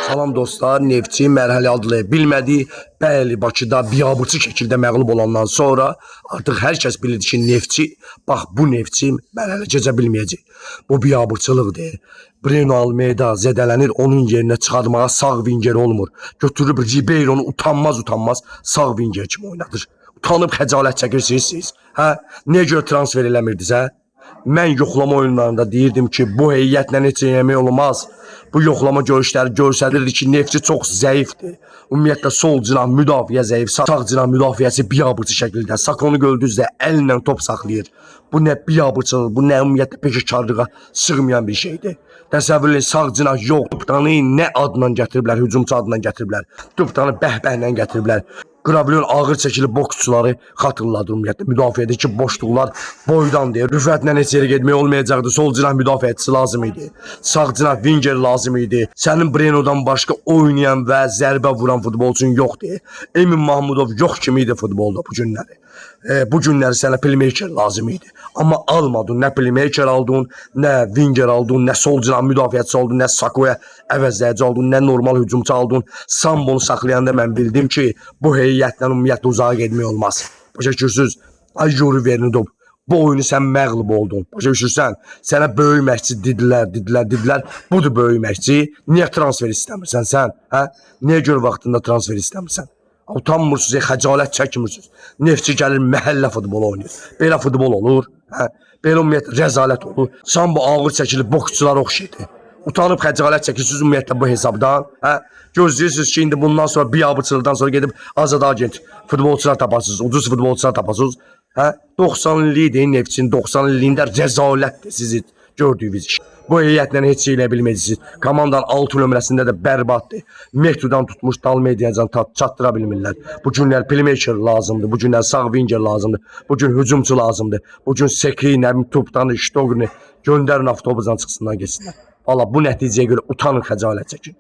Salam dostlar, Neftçi mərhələ adlaya bilmədi. Bəli, Bakıda biabırçı şəkildə məğlub olandan sonra artıq hər kəs bilirdi ki, Neftçi, bax bu Neftçi mərhələ keçə bilməyəcək. Bu biabırçılıqdır. Breno Almeida zədələnir, onun yerinə çıxartmağa sağ vinger olmur. Götürüb Ribeironu utanmaz sağ vinger kimi oynadır. Utanıb xəcalət çəkirsiniz siz. Hə? Niyə görə transfer eləmirdiniz, hə? Mən yoxlama oyunlarında deyirdim ki, bu heyətlə heç yemək olmaz. Bu yoxlama görüşləri göstərirdi ki, Neftçi çox zəifdir. Ümumiyyətlə sol cinah müdafiə zəif, sağ cinah müdafiəsi biabırçı şəkildə. Sakonu gördünüzsə əllə top saxlayır. Bu nə biabırçılıq, bu nə ümumiyyətlə peşəkarlığa sığmayan bir şeydir. Təsəvvür edin, sağ cinah yox. Topdanı nə adla gətiriblər, hücumçu adla gətiriblər. Topdanı bəhbəhlə gətiriblər. Qravyon ağır çəkili boksçuları xatırladır ümumiyyətlə. Müdafiədəki boşluqlar boydan deyir. Rüfətlə heç yerə getmək olmayacaqdı. Sol cinah müdafiəçisi lazım idi. Sağ cinah winger lazım idi. Sənin Breno'dan başqa oynayan və zərbə vuran futbolçun yoxdur. Emin Mahmudov yox kimi idi futbolda bu günləri. Bu günləri sənə playmaker lazım idi. Amma almadın. Nə playmaker aldın, nə winger aldın, nə sol cinah müdafiəçisi aldın, nə Sakoya əvəzləyici aldın, nə normal hücumçu aldın. Sambonu saxlayanda mən bildim ki, bu heyətlə ümumiyyətlə uzağa getmək olmaz. Başa düşürsünüz? Ay Yuri Vernidov, bu oyunu sən məğlub oldun. Başa düşürsən? Sənə böyük məşqçi dedilər. Budur böyük məşqçi. Niyə transfer istəmirsən sən? Hə? Niyə görə vaxtında transfer istəmirsən? Utanmırsınız, xəcalət çəkmirsiniz. Neftçi gəlir məhəllə futbolu oynayır. Belə futbol olur. Hə? Belə ümumiyyətlə rəzalət olur. Sambo ağır çəkili boksçulara oxşayır. Utanıb xəcalət çəkirsiniz ümumiyyətlə bu hesabdan. Hə? Gözləyirsiniz ki, indi bundan sonra biabırçılıqdan sonra gedib azad agent futbolçular taparsınız, ucuz futbolçular taparsınız. Hə? 90 illidir Neftçinin, 90 illiyində rəzalətdir sizi gördüyünüz iş. Bu heyətlə heç şey elə bilməyəcəksiniz. Komandanın 6 nömrəsində də bərbaddır. Mehdudan tutmuş Dalmediyacan çatdıra bilmirlər. Bu günlər playmaker lazımdır, bu günlər sağ winger lazımdır, bu gün hücumçu lazımdır. Bu gün Sekri, Nəbim Topdanı, Ştogrini göndərin avtobusdan çıxsınlar, geçsinlər. Valla bu nəticəyə görə utanın, xəcalət çəkin.